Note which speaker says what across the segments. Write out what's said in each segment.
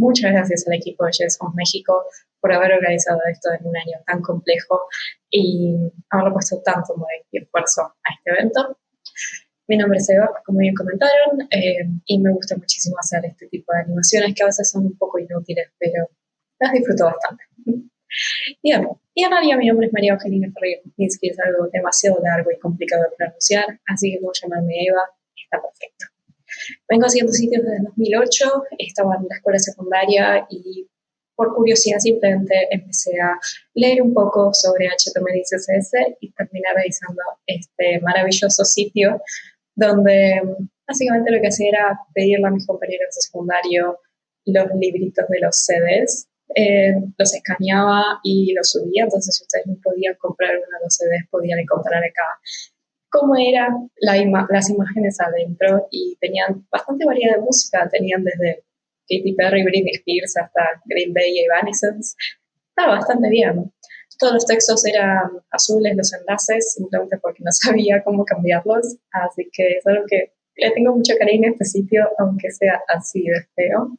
Speaker 1: muchas gracias al equipo de Yes Somos México por haber organizado esto en un año tan complejo y haberle puesto tanto amor y esfuerzo a este evento. Mi nombre es Eva, como bien comentaron, y me gusta muchísimo hacer este tipo de animaciones que a veces son un poco inútiles, pero las disfruto bastante. Bien, y en realidad mi nombre es María Eugenia Ferreira Kupinski, es algo demasiado largo y complicado de pronunciar, así que puedo llamarme Eva, está perfecto. Vengo haciendo sitios desde 2008, estaba en la escuela secundaria y por curiosidad simplemente empecé a leer un poco sobre HTML y CSS y terminé realizando este maravilloso sitio donde básicamente lo que hacía era pedirle a mis compañeros de secundario los libritos de los CDs, los escaneaba y los subía, entonces si ustedes no podían comprar uno de los CDs podían encontrar acá cómo eran las imágenes adentro y tenían bastante variedad de música, tenían desde Katy Perry, Britney Spears hasta Green Day y Evanescence. Estaba bastante bien. Todos los textos eran azules, los enlaces, simplemente porque no sabía cómo cambiarlos, así que es algo que le tengo mucho cariño a este sitio, aunque sea así de feo.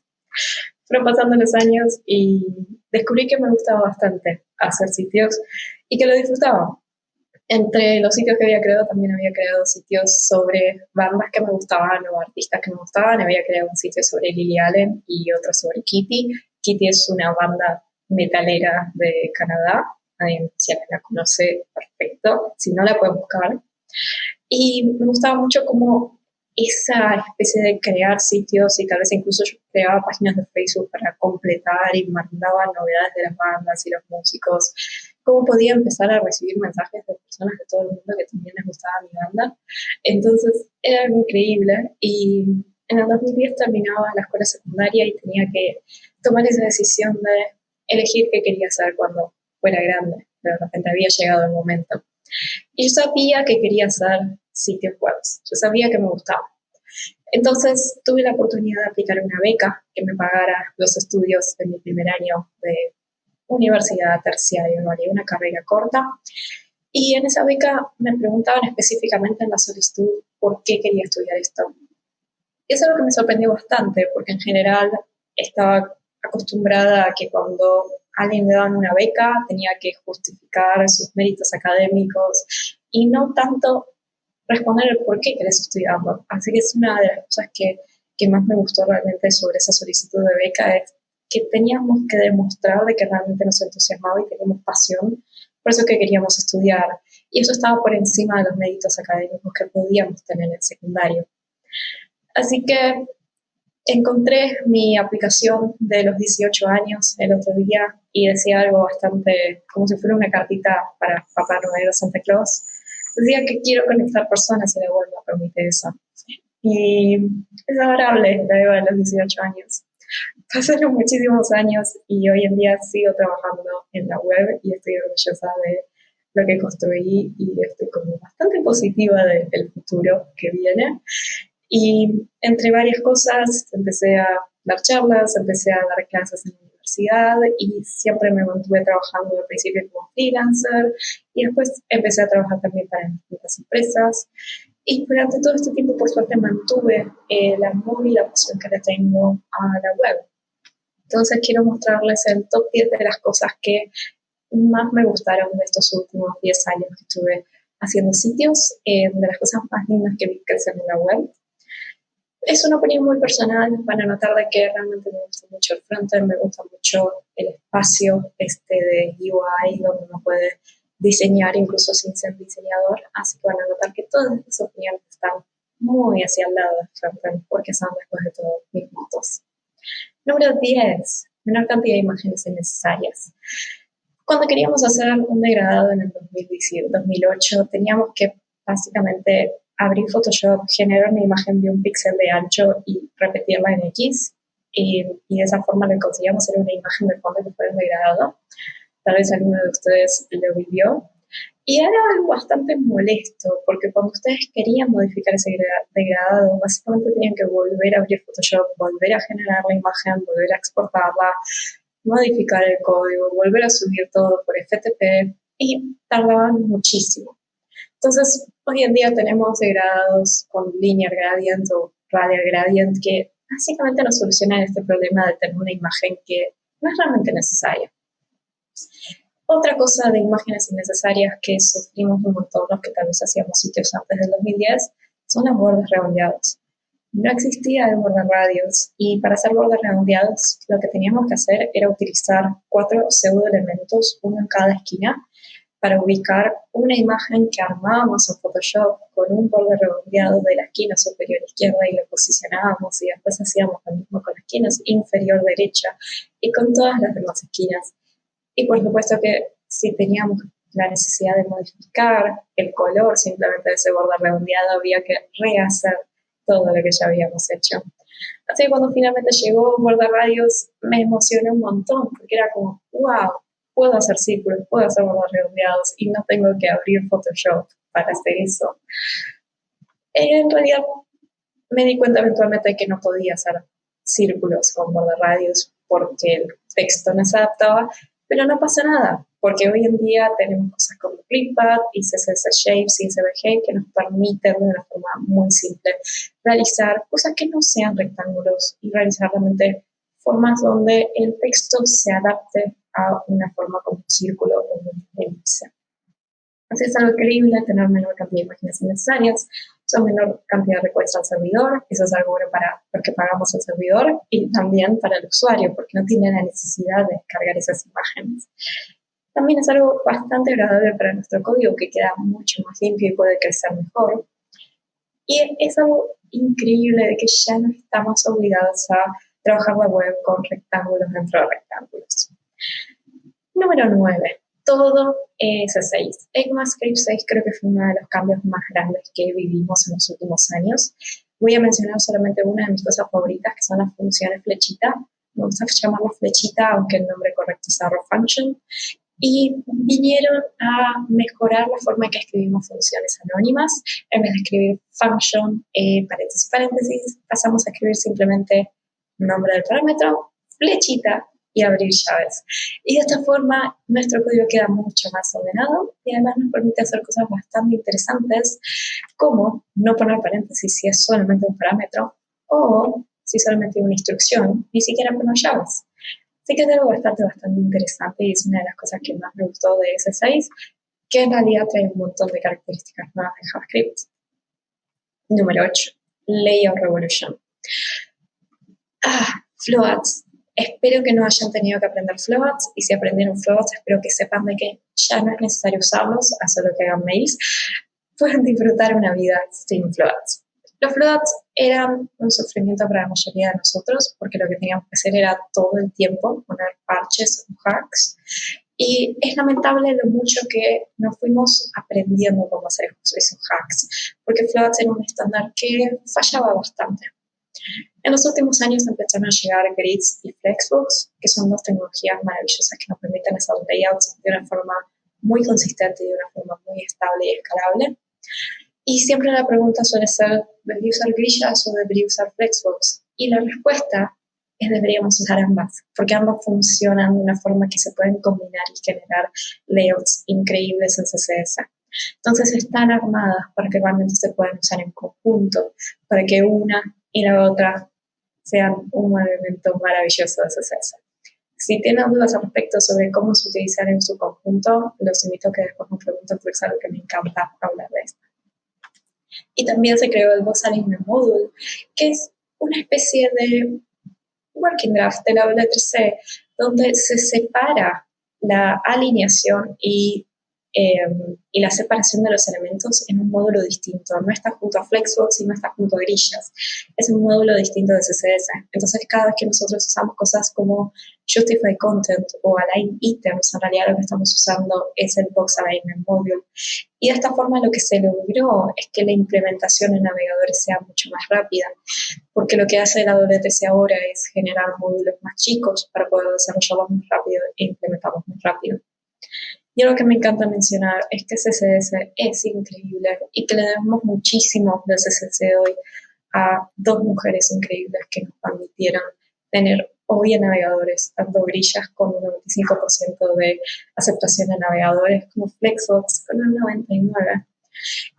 Speaker 1: Fueron pasando los años y descubrí que me gustaba bastante hacer sitios y que lo disfrutaba. Entre los sitios que había creado, también había creado sitios sobre bandas que me gustaban o artistas que me gustaban. Había creado un sitio sobre Lily Allen y otro sobre Kitty. Kitty es una banda metalera de Canadá. Si alguien la conoce, perfecto. Si no, la pueden buscar. Y me gustaba mucho como esa especie de crear sitios y tal vez incluso yo creaba páginas de Facebook para completar y mandaba novedades de las bandas y los músicos, cómo podía empezar a recibir mensajes de personas de todo el mundo que también les gustaba mi banda. Entonces era increíble y en el 2010 terminaba la escuela secundaria y tenía que tomar esa decisión de elegir qué quería hacer cuando fuera grande. De repente había llegado el momento. Y yo sabía que quería hacer sitios web, yo sabía que me gustaba. Entonces tuve la oportunidad de aplicar una beca que me pagara los estudios de mi primer año de universidad terciaria, ¿no? Haría una carrera corta. Y en esa beca me preguntaban específicamente en la solicitud por qué quería estudiar esto. Y es algo que me sorprendió bastante, porque en general estaba acostumbrada a que cuando a alguien le daban una beca tenía que justificar sus méritos académicos y no tanto responder el por qué querés estudiarlo. Así que es una de las cosas que más me gustó realmente sobre esa solicitud de beca, es que teníamos que demostrar de que realmente nos entusiasmaba y teníamos pasión por eso que queríamos estudiar. Y eso estaba por encima de los méritos académicos que podíamos tener en el secundario. Así que encontré mi aplicación de los 18 años el otro día y decía algo bastante como si fuera una cartita para Papá Noel o Santa Claus. Decía que quiero conectar personas y la web me permite eso. Y es adorable la Eva de los 18 años. Pasaron muchísimos años y hoy en día sigo trabajando en la web y estoy orgullosa de lo que construí y estoy como bastante positiva del futuro que viene. Y entre varias cosas empecé a dar charlas, empecé a dar clases en la universidad y siempre me mantuve trabajando al principio como freelancer y después empecé a trabajar también para distintas empresas. Y durante todo este tiempo, por suerte, mantuve el amor y la pasión que le tengo a la web. Entonces quiero mostrarles el top 10 de las cosas que más me gustaron de estos últimos 10 años que estuve haciendo sitios, de las cosas más lindas que vi crecer en la web. Es una opinión muy personal, van a notar de que realmente me gusta mucho el frontend, me gusta mucho el espacio de UI donde uno puede diseñar incluso sin ser diseñador, así que van a notar que todas estas opiniones están muy hacia el lado del frontend porque son después de todo mis gustos. Número 10, menor cantidad de imágenes innecesarias. Cuando queríamos hacer un degradado en el 2008, teníamos que básicamente abrir Photoshop, generar una imagen de un píxel de ancho y repetirla en X. Y de esa forma lo que conseguíamos era una imagen de fondo que fuera un degradado. Tal vez alguno de ustedes lo vivió. Y era algo bastante molesto, porque cuando ustedes querían modificar ese degradado, básicamente tenían que volver a abrir Photoshop, volver a generar la imagen, volver a exportarla, modificar el código, volver a subir todo por FTP y tardaban muchísimo. Entonces, hoy en día tenemos degradados con linear gradient o radial gradient que básicamente nos solucionan este problema de tener una imagen que no es realmente necesaria. Otra cosa de imágenes innecesarias que sufrimos un montón los que tal vez hacíamos sitios antes del 2010 son los bordes redondeados. No existía el bordarradios y para hacer bordes redondeados lo que teníamos que hacer era utilizar 4 pseudoelementos, uno en cada esquina, para ubicar una imagen que armábamos en Photoshop con un borde redondeado de la esquina superior izquierda y lo posicionábamos y después hacíamos lo mismo con la esquina inferior derecha y con todas las demás esquinas. Y por supuesto que si teníamos la necesidad de modificar el color simplemente de ese borde redondeado, había que rehacer todo lo que ya habíamos hecho. Así que cuando finalmente llegó bordarradios me emocioné un montón, porque era como, wow, puedo hacer círculos, puedo hacer bordes redondeados y no tengo que abrir Photoshop para hacer eso. En realidad me di cuenta eventualmente de que no podía hacer círculos con bordarradios porque el texto no se adaptaba, pero no pasa nada, porque hoy en día tenemos cosas como Flippad y CSS Shapes y SVG que nos permiten de una forma muy simple realizar cosas que no sean rectángulos y realizar realmente formas donde el texto se adapte a una forma como un círculo o un elipse. Así es algo increíble tener menor cantidad de imágenes innecesarias, son menor cantidad de requests al servidor, eso es algo bueno para los que pagamos al servidor y también para el usuario, porque no tiene la necesidad de descargar esas imágenes. También es algo bastante agradable para nuestro código, que queda mucho más limpio y puede crecer mejor. Y es algo increíble de que ya no estamos obligados a trabajar la web con rectángulos dentro de rectángulos. Número 9. Todo ES6. ECMAScript 6 creo que fue uno de los cambios más grandes que vivimos en los últimos años. Voy a mencionar solamente una de mis cosas favoritas, que son las funciones flechita. Me gusta llamarlo flechita, aunque el nombre correcto es arrow function. Y vinieron a mejorar la forma en que escribimos funciones anónimas. En vez de escribir function, paréntesis, paréntesis, pasamos a escribir simplemente nombre del parámetro, flechita, y abrir llaves. Y de esta forma nuestro código queda mucho más ordenado y además nos permite hacer cosas bastante interesantes como no poner paréntesis si es solamente un parámetro o si solamente hay una instrucción, ni siquiera poner llaves. Así que es algo bastante interesante y es una de las cosas que más me gustó de S6, que en realidad trae un montón de características nuevas de JavaScript. Número 8. Layout Revolution. Floats. Espero que no hayan tenido que aprender floats y si aprendieron floats espero que sepan de que ya no es necesario usarlos, a solo que hagan mails. Pueden disfrutar una vida sin floats. Los floats eran un sufrimiento para la mayoría de nosotros porque lo que teníamos que hacer era todo el tiempo poner parches o hacks y es lamentable lo mucho que nos fuimos aprendiendo cómo hacer esos hacks porque floats era un estándar que fallaba bastante. En los últimos años empezaron a llegar grids y flexbooks, que son dos tecnologías maravillosas que nos permiten hacer layouts de una forma muy consistente y de una forma muy estable y escalable. Y siempre la pregunta suele ser, ¿debería usar grillas o debería usar flexbooks? Y la respuesta es deberíamos usar ambas, porque ambas funcionan de una forma que se pueden combinar y generar layouts increíbles en CSS. Entonces están armadas para que realmente se puedan usar en conjunto, para que una y la otra sean un elemento maravilloso de CSS. Si tienen dudas al respecto sobre cómo se utilizan en su conjunto, los invito a que después me pregunten porque es algo que me encanta hablar de esto. Y también se creó el Box Alignment Module, que es una especie de working draft de la W3C, donde se separa la alineación y la separación de los elementos en un módulo distinto. No está junto a Flexbox y no está junto a grillas. Es un módulo distinto de CSS. Entonces, cada vez que nosotros usamos cosas como Justify Content o Align Items, en realidad lo que estamos usando es el Box Alignment Module. Y de esta forma lo que se logró es que la implementación en navegadores sea mucho más rápida, porque lo que hace la W3C ahora es generar módulos más chicos para poder desarrollarlos más rápido e implementarlos más rápido. Y algo que me encanta mencionar es que CSS es increíble y que le debemos muchísimo del CSS de hoy a dos mujeres increíbles que nos permitieron tener hoy en navegadores tanto grillas con un 95% de aceptación de navegadores como Flexbox con un 99%.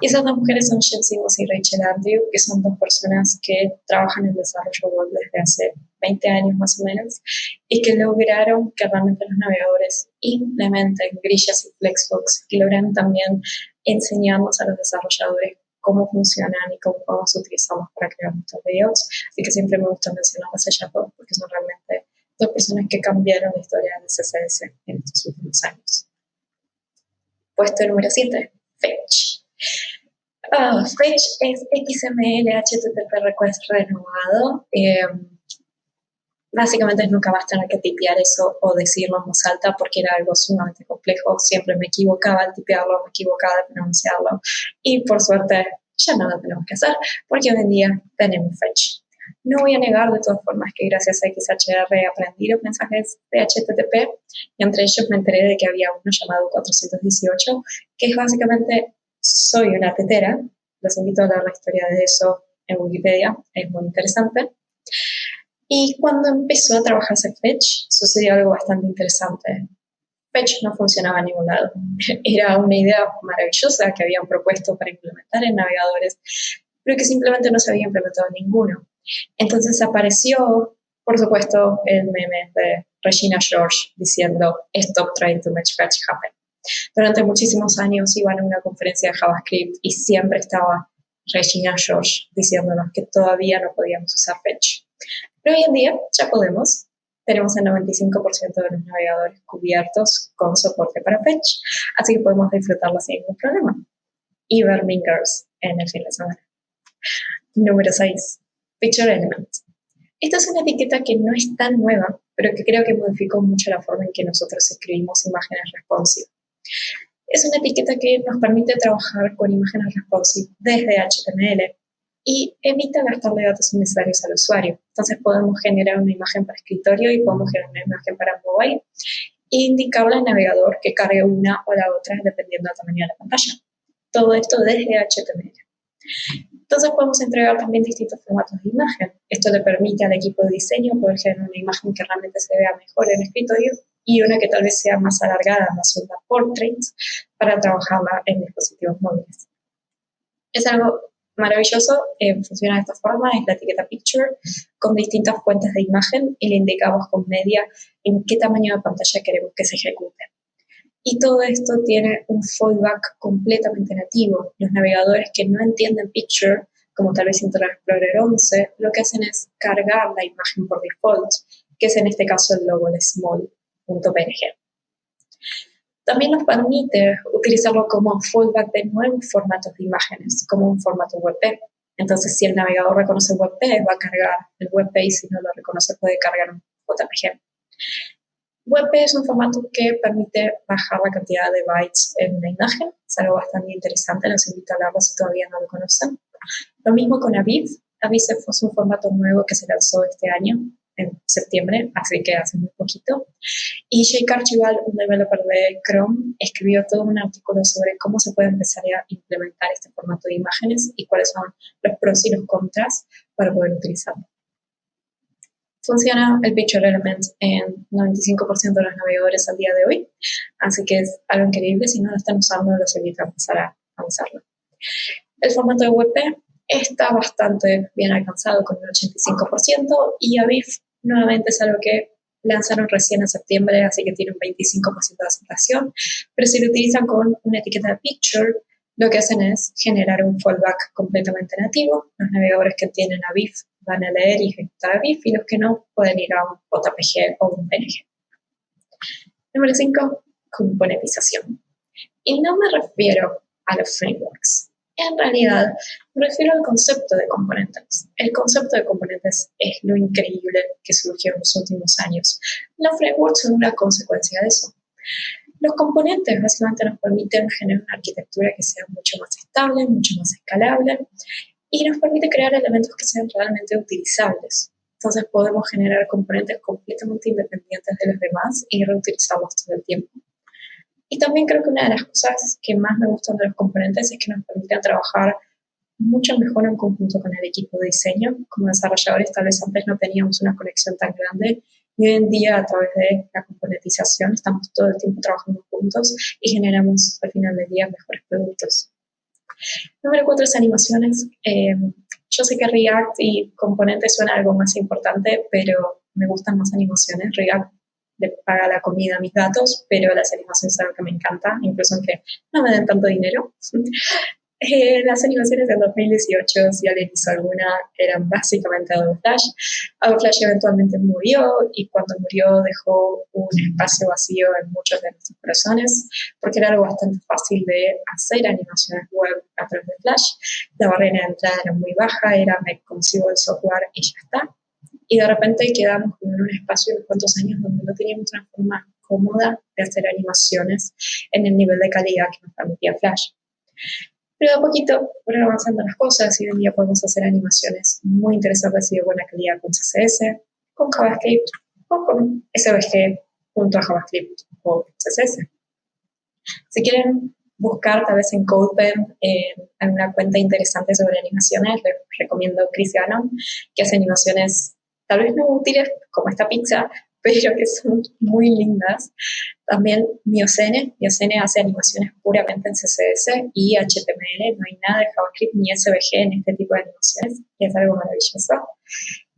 Speaker 1: Y esas dos mujeres son Jen Simmons y Rachel Andrew, que son dos personas que trabajan en desarrollo web desde hace 20 años más o menos, y que lograron que realmente los navegadores implementen grillas y flexbox, y logran también enseñarnos a los desarrolladores cómo funcionan y cómo podemos utilizarlos para crear nuestros videos. Así que siempre me gusta mencionarlas a ellas dos, porque son realmente dos personas que cambiaron la historia del CSS en estos últimos años. Puesto número 7, Fetch. Fetch es XML HTTP request renovado. Básicamente nunca vas a tener que tipear eso o decirlo en voz alta porque era algo sumamente complejo. Siempre me equivocaba al tipearlo, me equivocaba al pronunciarlo. Y por suerte ya no lo tenemos que hacer porque hoy en día tenemos Fetch. No voy a negar de todas formas que gracias a XHR aprendí los mensajes de HTTP y entre ellos me enteré de que había uno llamado 418, que es básicamente soy una tetera. Los invito a leer la historia de eso en Wikipedia, es muy interesante. Y cuando empezó a trabajarse Fetch, sucedió algo bastante interesante. Fetch no funcionaba en ningún lado. Era una idea maravillosa que habían propuesto para implementar en navegadores, pero que simplemente no se había implementado en ninguno. Entonces apareció, por supuesto, el meme de Regina George diciendo "Stop trying to make Fetch happen". Durante muchísimos años iban a una conferencia de JavaScript y siempre estaba Regina George diciéndonos que todavía no podíamos usar Fetch. Pero hoy en día ya podemos. Tenemos el 95% de los navegadores cubiertos con soporte para Fetch, así que podemos disfrutarlo sin ningún problema. Y ver Mean Girls en el fin de semana. Número 6. Picture Element. Esta es una etiqueta que no es tan nueva, pero que creo que modificó mucho la forma en que nosotros escribimos imágenes responsive. Es una etiqueta que nos permite trabajar con imágenes responsive desde HTML y evita gastarle datos innecesarios al usuario. Entonces podemos generar una imagen para escritorio y podemos generar una imagen para mobile e indicarle al navegador que cargue una o la otra dependiendo del tamaño de la pantalla. Todo esto desde HTML. Entonces podemos entregar también distintos formatos de imagen. Esto le permite al equipo de diseño poder generar una imagen que realmente se vea mejor en el escritorio y una que tal vez sea más alargada, más una portrait, para trabajarla en dispositivos móviles. Es algo maravilloso, funciona de esta forma, es la etiqueta Picture con distintas fuentes de imagen y le indicamos con media en qué tamaño de pantalla queremos que se ejecute. Y todo esto tiene un fallback completamente nativo. Los navegadores que no entienden Picture, como tal vez Internet Explorer 11, lo que hacen es cargar la imagen por default, que es en este caso el logo de small.png. También nos permite utilizarlo como fallback de nuevos formatos de imágenes, como un formato WebP. Entonces, si el navegador reconoce WebP, va a cargar el WebP y si no lo reconoce, puede cargar un JPG. WebP es un formato que permite bajar la cantidad de bytes en una imagen. Es algo bastante interesante, los invito a leerlo si todavía no lo conocen. Lo mismo con Aviv. Aviv es un formato nuevo que se lanzó este año, en septiembre, así que hace muy poquito. Y Jake Archibald, un developer de Chrome, escribió todo un artículo sobre cómo se puede empezar a implementar este formato de imágenes y cuáles son los pros y los contras para poder utilizarlo. Funciona el Picture Element en 95% de los navegadores al día de hoy, así que es algo increíble. Si no lo están usando, los invito a empezar a usarlo. El formato de WebP está bastante bien alcanzado con un 85% y Aviv nuevamente es algo que lanzaron recién en septiembre, así que tiene un 25% de aceptación, pero si lo utilizan con una etiqueta de Picture, lo que hacen es generar un fallback completamente nativo. Los navegadores que tienen Aviv van a leer y ejecutar Aviv y los que no pueden ir a un JPG o un PNG. Número 5, componentización. Y no me refiero a los frameworks. En realidad, me refiero al concepto de componentes. El concepto de componentes es lo increíble que surgió en los últimos años. Los frameworks son una consecuencia de eso. Los componentes básicamente nos permiten generar una arquitectura que sea mucho más estable, mucho más escalable y nos permite crear elementos que sean realmente utilizables. Entonces podemos generar componentes completamente independientes de los demás y reutilizarlos todo el tiempo. Y también creo que una de las cosas que más me gustan de los componentes es que nos permiten trabajar mucho mejor en conjunto con el equipo de diseño. Como desarrolladores tal vez antes no teníamos una conexión tan grande y hoy en día a través de la componentización estamos todo el tiempo trabajando juntos y generamos al final del día mejores productos. Número 4 es animaciones. Yo sé que React y componentes suena algo más importante, pero me gustan más animaciones. React le paga la comida a mis gatos, pero las animaciones es algo que me encanta, incluso aunque no me den tanto dinero. Las animaciones del 2018, si alguien hizo alguna, eran básicamente Adobe Flash. Adobe Flash eventualmente murió y cuando murió dejó un espacio vacío en muchos de nuestros corazones porque era algo bastante fácil de hacer animaciones web a través de Flash. La barrera de entrada era muy baja, era me consigo el software y ya está. Y de repente quedamos en un espacio de unos cuantos años donde no teníamos una forma cómoda de hacer animaciones en el nivel de calidad que nos permitía Flash. Pero de a poquito fueron avanzando las cosas y hoy en día podemos hacer animaciones muy interesantes y de buena calidad con CSS, con JavaScript o con SVG junto a JavaScript o CSS. Si quieren buscar tal vez en CodePen alguna cuenta interesante sobre animaciones, les recomiendo Chris Gannon, que hace animaciones tal vez no útiles como esta pizza, pero que son muy lindas. También Miocene hace animaciones puramente en CSS y HTML, no hay nada de JavaScript ni SVG en este tipo de animaciones, y es algo maravilloso.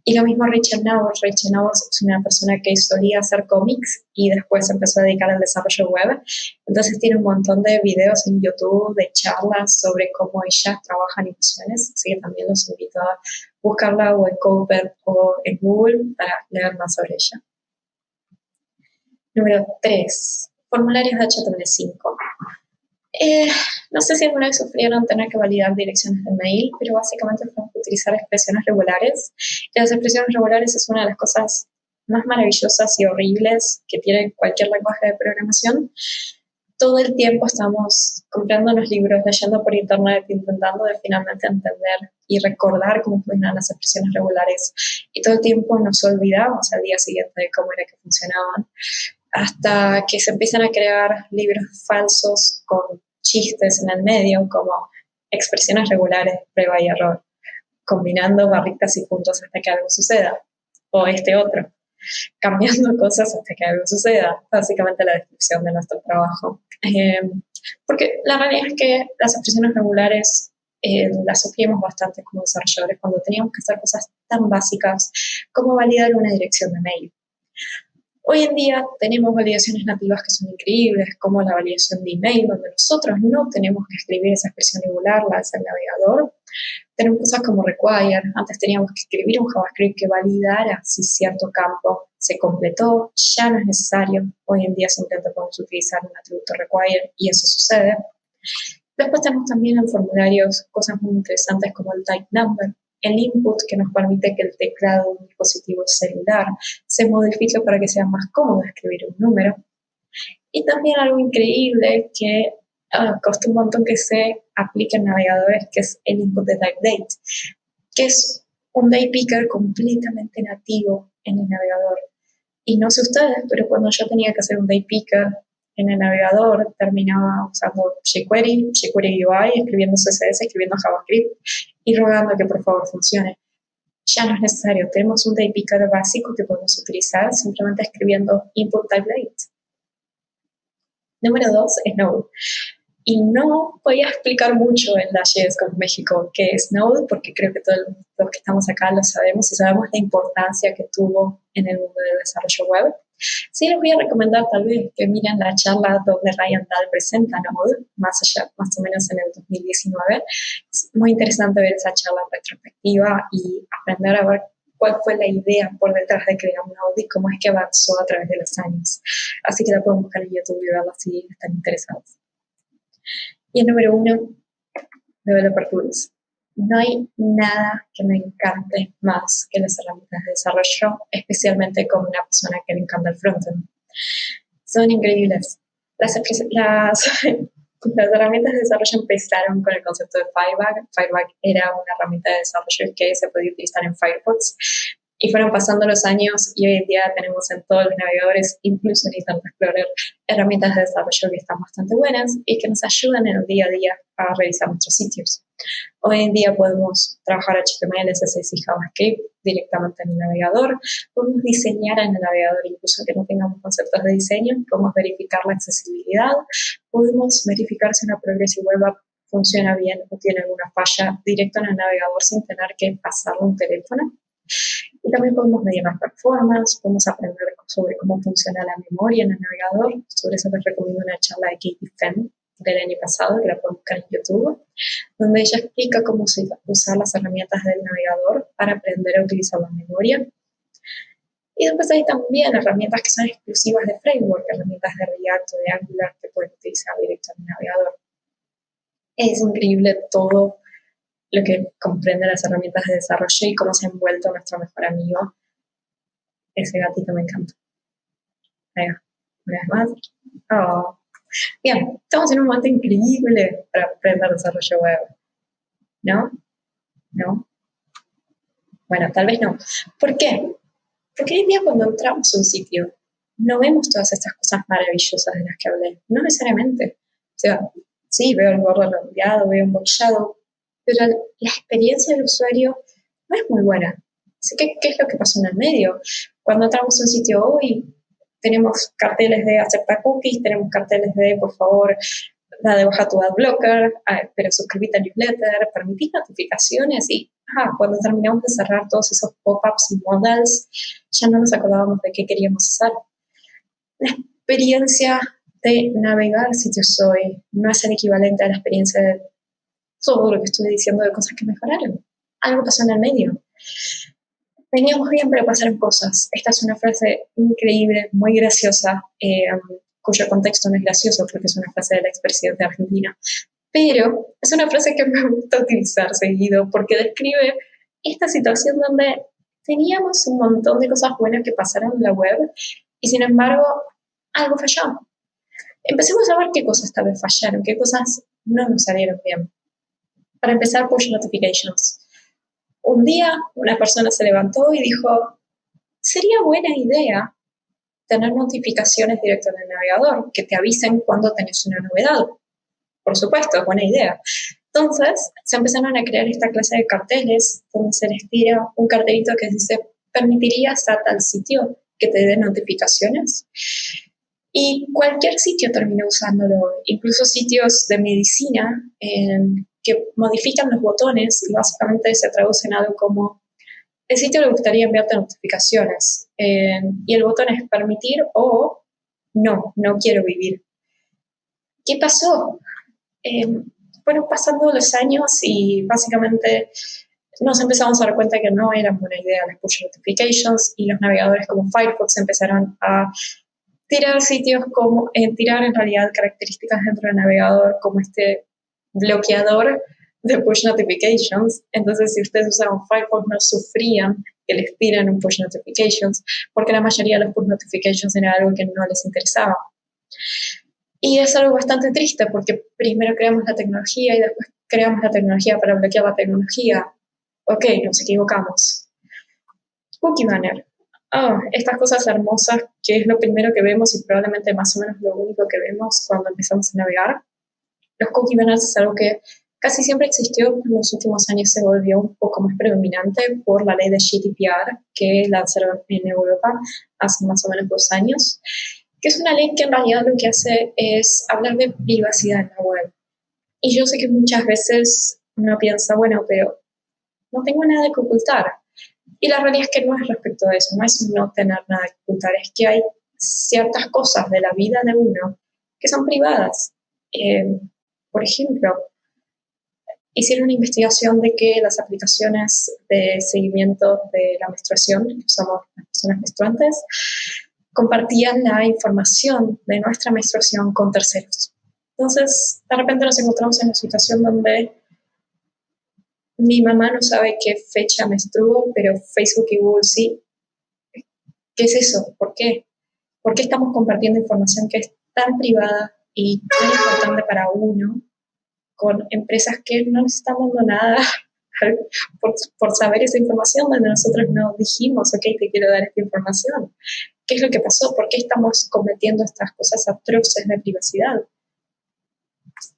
Speaker 1: Y lo mismo Rachel Nowers. Rachel Nowers es una persona que solía hacer cómics y después empezó a dedicar al desarrollo web. Entonces tiene un montón de videos en YouTube, de charlas sobre cómo ella trabaja animaciones, así que también los invito a buscarla o en CodePen o en Google para leer más sobre ella. Número 3. Formularios de HTML5. No sé si alguna vez sufrieron tener que validar direcciones de mail, pero básicamente tenemos que utilizar expresiones regulares. Y las expresiones regulares es una de las cosas más maravillosas y horribles que tiene cualquier lenguaje de programación. Todo el tiempo estamos comprándonos libros, leyendo por internet, intentando de finalmente entender y recordar cómo funcionan las expresiones regulares. Y todo el tiempo nos olvidamos al día siguiente de cómo era que funcionaban, hasta que se empiezan a crear libros falsos con chistes en el medio, como expresiones regulares, prueba y error, combinando barritas y puntos hasta que algo suceda, o este otro, cambiando cosas hasta que algo suceda, básicamente la descripción de nuestro trabajo. Porque la realidad es que las expresiones regulares las sufrimos bastante como desarrolladores cuando teníamos que hacer cosas tan básicas como validar una dirección de mail. Hoy en día tenemos validaciones nativas que son increíbles, como la validación de email, donde nosotros no tenemos que escribir esa expresión regular, la hace el navegador. Tenemos cosas como require, antes teníamos que escribir un JavaScript que validara si cierto campo se completó, ya no es necesario. Hoy en día simplemente podemos utilizar un atributo require y eso sucede. Después tenemos también en formularios cosas muy interesantes como el type number, el input que nos permite que el teclado de un dispositivo celular se modifique para que sea más cómodo escribir un número. Y también algo increíble que costó un montón que se aplique en navegadores, que es el input de type date, que es un day picker completamente nativo en el navegador. Y no sé ustedes, pero cuando yo tenía que hacer un day picker en el navegador, terminaba usando jQuery UI, escribiendo CSS, escribiendo JavaScript y rogando que por favor funcione. Ya no es necesario, tenemos un day picker básico que podemos utilizar simplemente escribiendo input type date. Número 2 es Node. Y no voy a explicar mucho en Dash.js con México qué es Node, porque creo que todos los que estamos acá lo sabemos y sabemos la importancia que tuvo en el mundo del desarrollo web. Sí les voy a recomendar tal vez que miren la charla donde Ryan Dahl presenta Node, más o menos en el 2019. Es muy interesante ver esa charla en retrospectiva y aprender a ver cuál fue la idea por detrás de crear Node y cómo es que avanzó a través de los años. Así que la pueden buscar en YouTube y verla si están interesados. Y el número 1, Developer Tools. No hay nada que me encante más que las herramientas de desarrollo, especialmente como una persona que le encanta el frontend. Son increíbles. Las herramientas de desarrollo empezaron con el concepto de Firebug. Firebug era una herramienta de desarrollo que se podía utilizar en Firefox. Y fueron pasando los años y hoy en día tenemos en todos los navegadores, incluso en Internet Explorer, herramientas de desarrollo que están bastante buenas y que nos ayudan en el día a día a revisar nuestros sitios. Hoy en día podemos trabajar HTML, CSS y JavaScript directamente en el navegador, podemos diseñar en el navegador incluso que no tengamos conceptos de diseño, podemos verificar la accesibilidad, podemos verificar si una Progressive Web App funciona bien o tiene alguna falla directo en el navegador sin tener que pasarle un teléfono. Y también podemos medir las performance, podemos aprender sobre cómo funciona la memoria en el navegador. Sobre eso les recomiendo una charla de Katie Fenn del año pasado, que la pueden buscar en YouTube, donde ella explica cómo usar las herramientas del navegador para aprender a utilizar la memoria. Y después hay también herramientas que son exclusivas de framework, herramientas de React o de Angular que pueden utilizar directo en el navegador. Es increíble todo lo que comprende las herramientas de desarrollo y cómo se ha envuelto nuestro mejor amigo. Ese gatito me encanta. Ahí va, una vez más. Oh. Bien, estamos en un momento increíble para aprender desarrollo web. ¿No? ¿No? Bueno, tal vez no. ¿Por qué? Porque hoy en día cuando entramos a un sitio no vemos todas estas cosas maravillosas de las que hablé. No necesariamente. O sea, sí, veo el border redondeado, veo un box shadow, pero la experiencia del usuario no es muy buena. Así que, ¿qué es lo que pasó en el medio? Cuando entramos a un sitio hoy, tenemos carteles de acepta cookies, tenemos carteles de, por favor, la de baja tu adblocker, pero suscríbete al newsletter, permitís notificaciones y cuando terminamos de cerrar todos esos pop-ups y modals, ya no nos acordábamos de qué queríamos hacer. La experiencia de navegar sitios hoy no es el equivalente a la experiencia de todo lo que estuve diciendo de cosas que mejoraron. Algo pasó en el medio. Veníamos bien, pero pasaron cosas. Esta es una frase increíble, muy graciosa, cuyo contexto no es gracioso porque es una frase del expresidente de Argentina. Pero es una frase que me gusta utilizar seguido porque describe esta situación donde teníamos un montón de cosas buenas que pasaron en la web y sin embargo algo falló. Empecemos a ver qué cosas tal vez fallaron, qué cosas no nos salieron bien. Para empezar, push notifications. Un día una persona se levantó y dijo, sería buena idea tener notificaciones directo en el navegador, que te avisen cuando tenés una novedad. Por supuesto, es buena idea. Entonces, se empezaron a crear esta clase de carteles donde se les tira un cartelito que dice, ¿permitirías a tal sitio que te dé notificaciones? Y cualquier sitio terminó usándolo, incluso sitios de medicina que modifican los botones y básicamente se traducen en algo como el sitio le gustaría enviarte notificaciones y el botón es permitir o no quiero vivir. ¿Qué pasó? Fueron pasando los años y básicamente nos empezamos a dar cuenta que no eran buena idea las push notifications y los navegadores como Firefox empezaron a tirar sitios como, tirar en realidad características dentro del navegador como este bloqueador de push notifications. Entonces, si ustedes usaban Firefox, no sufrían que les tiren un push notifications, porque la mayoría de los push notifications era algo que no les interesaba. Y es algo bastante triste, porque primero creamos la tecnología y después creamos la tecnología para bloquear la tecnología. Ok, nos equivocamos. Cookie banner. Estas cosas hermosas, que es lo primero que vemos y probablemente más o menos lo único que vemos cuando empezamos a navegar. Los cookie banners es algo que casi siempre existió, en los últimos años se volvió un poco más predominante por la ley de GDPR que lanzaron en Europa hace más o menos 2 años, que es una ley que en realidad lo que hace es hablar de privacidad en la web. Y yo sé que muchas veces uno piensa, bueno, pero no tengo nada que ocultar. Y la realidad es que no es respecto a eso, no es no tener nada que ocultar, es que hay ciertas cosas de la vida de uno que son privadas. Por ejemplo, hicieron una investigación de que las aplicaciones de seguimiento de la menstruación, que usamos las personas menstruantes, compartían la información de nuestra menstruación con terceros. Entonces, de repente nos encontramos en una situación donde mi mamá no sabe qué fecha menstruo, pero Facebook y Google sí. ¿Qué es eso? ¿Por qué? ¿Por qué estamos compartiendo información que es tan privada y tan importante para uno con empresas que no nos están dando nada por saber esa información donde nosotros no dijimos, ok, te quiero dar esta información? ¿Qué es lo que pasó? ¿Por qué estamos cometiendo estas cosas atroces de privacidad?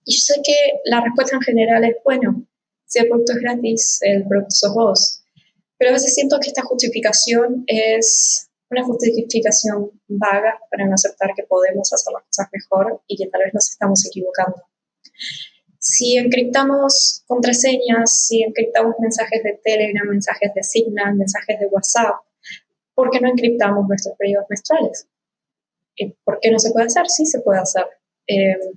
Speaker 1: Y yo sé que la respuesta en general es, bueno, si el producto es gratis, el producto sos vos. Pero a veces siento que esta justificación es una justificación vaga para no aceptar que podemos hacer las cosas mejor y que tal vez nos estamos equivocando. Si encriptamos contraseñas, si encriptamos mensajes de Telegram, mensajes de Signal, mensajes de WhatsApp, ¿por qué no encriptamos nuestros periodos menstruales? ¿Por qué no se puede hacer? Sí se puede hacer.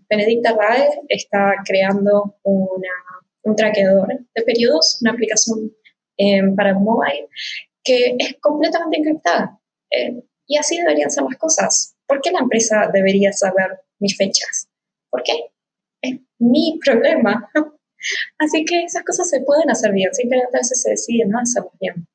Speaker 1: Benedicta RAE está creando un traqueador de periodos, una aplicación para mobile que es completamente encriptada. Y así deberían ser las cosas. ¿Por qué la empresa debería saber mis fechas? ¿Por qué? Es mi problema. Así que esas cosas se pueden hacer bien, simplemente a veces se decide no hacerlas bien.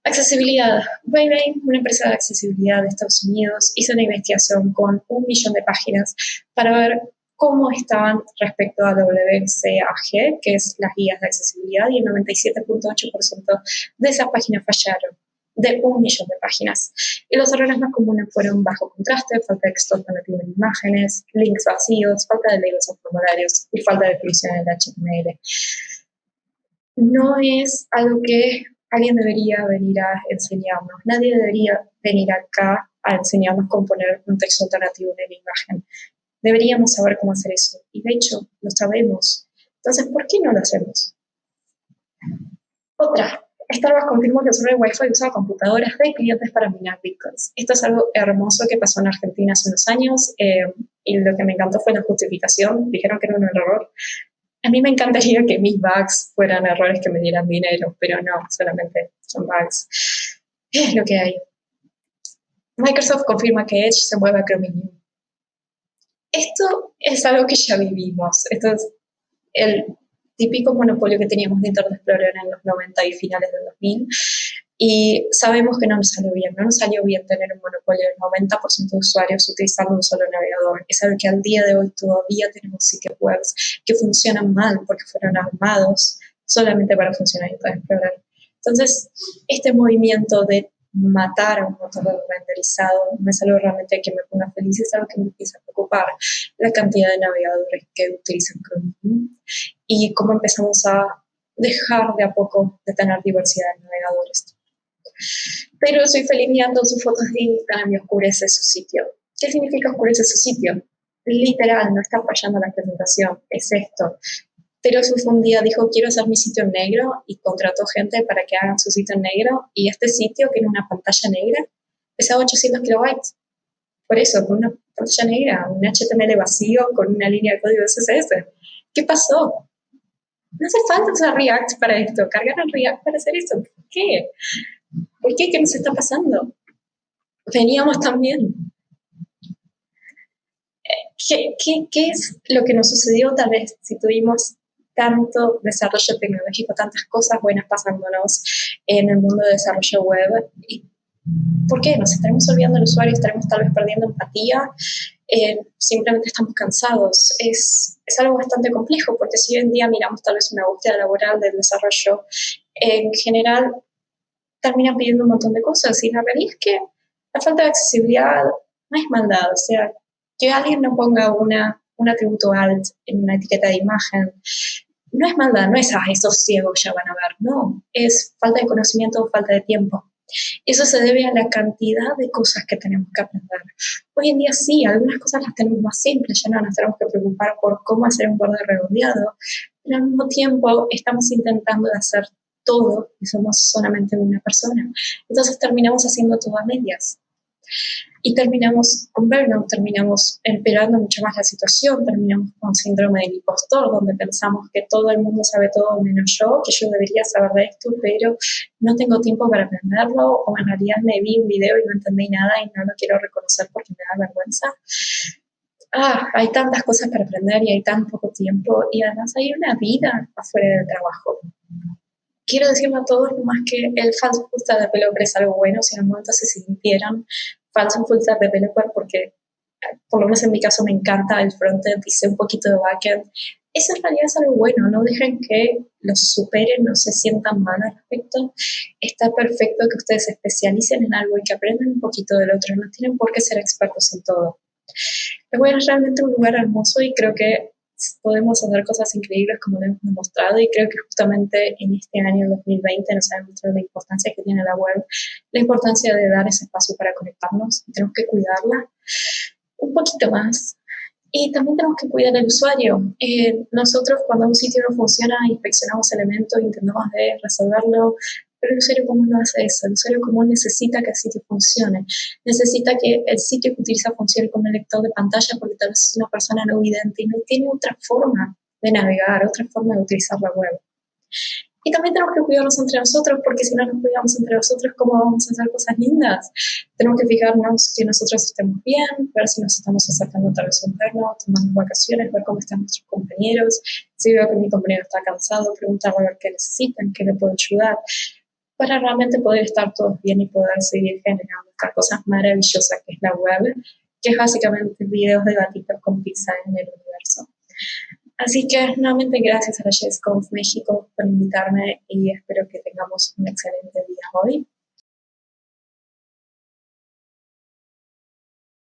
Speaker 1: Accesibilidad. Wayback, una empresa de accesibilidad de Estados Unidos, hizo una investigación con 1 millón de páginas para ver cómo estaban respecto a WCAG, que es las guías de accesibilidad, y el 97.8% de esas páginas fallaron, de 1 millón de páginas. Y los errores más comunes fueron bajo contraste, falta de texto alternativo en imágenes, links vacíos, falta de labels o formularios y falta de definición en HTML. No es algo que alguien debería venir a enseñarnos. Nadie debería venir acá a enseñarnos cómo poner un texto alternativo en la imagen. Deberíamos saber cómo hacer eso. Y de hecho, lo sabemos. Entonces, ¿por qué no lo hacemos? Otra. Starbucks confirmó que su red Wi-Fi usa computadoras de clientes para minar bitcoins. Esto es algo hermoso que pasó en Argentina hace unos años y lo que me encantó fue la justificación. Dijeron que era un error. A mí me encantaría que mis bugs fueran errores que me dieran dinero, pero no, solamente son bugs. Es lo que hay. Microsoft confirma que Edge se mueve a Chromium. Esto es algo que ya vivimos. Esto es el típico monopolio que teníamos de Internet Explorer en los 90 y finales del 2000. Y sabemos que no nos salió bien. No nos salió bien tener un monopolio del 90% de usuarios utilizando un solo navegador. Es algo que al día de hoy todavía tenemos sitios web que funcionan mal porque fueron armados solamente para funcionar en Internet Explorer. Entonces, este movimiento de matar a un motor renderizado no es algo realmente que me ponga feliz, es algo que me empieza a preocupar, la cantidad de navegadores que utilizan Chrome y cómo empezamos a dejar de a poco de tener diversidad de navegadores. Pero soy feliz mirando sus fotos de Instagram y oscurece su sitio. ¿Qué significa oscurece su sitio? Literal, no está fallando la presentación, es esto. Pero un día dijo, quiero hacer mi sitio en negro y contrató gente para que hagan su sitio en negro y este sitio, que era una pantalla negra, pesaba 800 kilobytes. Por eso, con una pantalla negra, un HTML vacío con una línea de código CSS. ¿Qué pasó? No hace falta usar React para esto. Cargaron React para hacer eso. ¿Por qué? ¿Por qué? ¿Qué nos está pasando? Veníamos también. ¿Qué es lo que nos sucedió tal vez si tuvimos tanto desarrollo tecnológico, tantas cosas buenas pasándonos en el mundo de desarrollo web? ¿Y por qué? ¿Nos estaremos olvidando del usuario? ¿Estaremos tal vez perdiendo empatía? Simplemente estamos cansados. Es algo bastante complejo porque si hoy en día miramos tal vez una búsqueda laboral del desarrollo, en general terminan pidiendo un montón de cosas y la realidad es que la falta de accesibilidad no es maldad, o sea, que alguien no ponga un atributo alt en una etiqueta de imagen no es maldad, no es, esos ciegos ya van a ver, no, es falta de conocimiento, falta de tiempo. Eso se debe a la cantidad de cosas que tenemos que aprender. Hoy en día sí, algunas cosas las tenemos más simples, ya no nos tenemos que preocupar por cómo hacer un borde redondeado, pero al mismo tiempo estamos intentando hacer todo y somos solamente una persona. Entonces terminamos haciendo todo a medias. Y terminamos con burnout, terminamos empeorando mucho más la situación, terminamos con síndrome del impostor, donde pensamos que todo el mundo sabe todo menos yo, que yo debería saber de esto, pero no tengo tiempo para aprenderlo, o en realidad me vi un video y no entendí nada y no lo quiero reconocer porque me da vergüenza. Hay tantas cosas para aprender y hay tan poco tiempo, y además hay una vida afuera del trabajo. Quiero decirle a todos nomás que el falso full stack developer es algo bueno si en el momento se sintieran falso full stack developer, porque por lo menos en mi caso me encanta el frontend y sé un poquito de backend. Eso en realidad es algo bueno, no dejen que los superen, no se sientan mal al respecto. Está perfecto que ustedes se especialicen en algo y que aprendan un poquito del otro, no tienen por qué ser expertos en todo. El web es realmente un lugar hermoso y creo que podemos hacer cosas increíbles como lo hemos demostrado, y creo que justamente en este año 2020 nos ha demostrado la importancia que tiene la web, la importancia de dar ese espacio para conectarnos, y tenemos que cuidarla un poquito más Y también tenemos que cuidar al usuario. Nosotros cuando un sitio no funciona, inspeccionamos elementos, intentamos de resolverlo, pero el usuario común no hace eso. El usuario común necesita que el sitio funcione, necesita que el sitio que utiliza funcione como un lector de pantalla porque tal vez es una persona no vidente y no tiene otra forma de navegar, otra forma de utilizar la web. Y también tenemos que cuidarnos entre nosotros, porque si no nos cuidamos entre nosotros, ¿cómo vamos a hacer cosas lindas? Tenemos que fijarnos que nosotros estemos bien, ver si nos estamos acercando tal vez a un verano, tomando vacaciones, ver cómo están nuestros compañeros. Si veo que mi compañero está cansado, preguntarle a ver qué necesitan, qué le puedo ayudar, para realmente poder estar todos bien y poder seguir generando estas cosas maravillosas que es la web, que es básicamente videos de gatitos con pizza en el universo. Así que nuevamente gracias a la JSConf México por invitarme y espero que tengamos un excelente día hoy.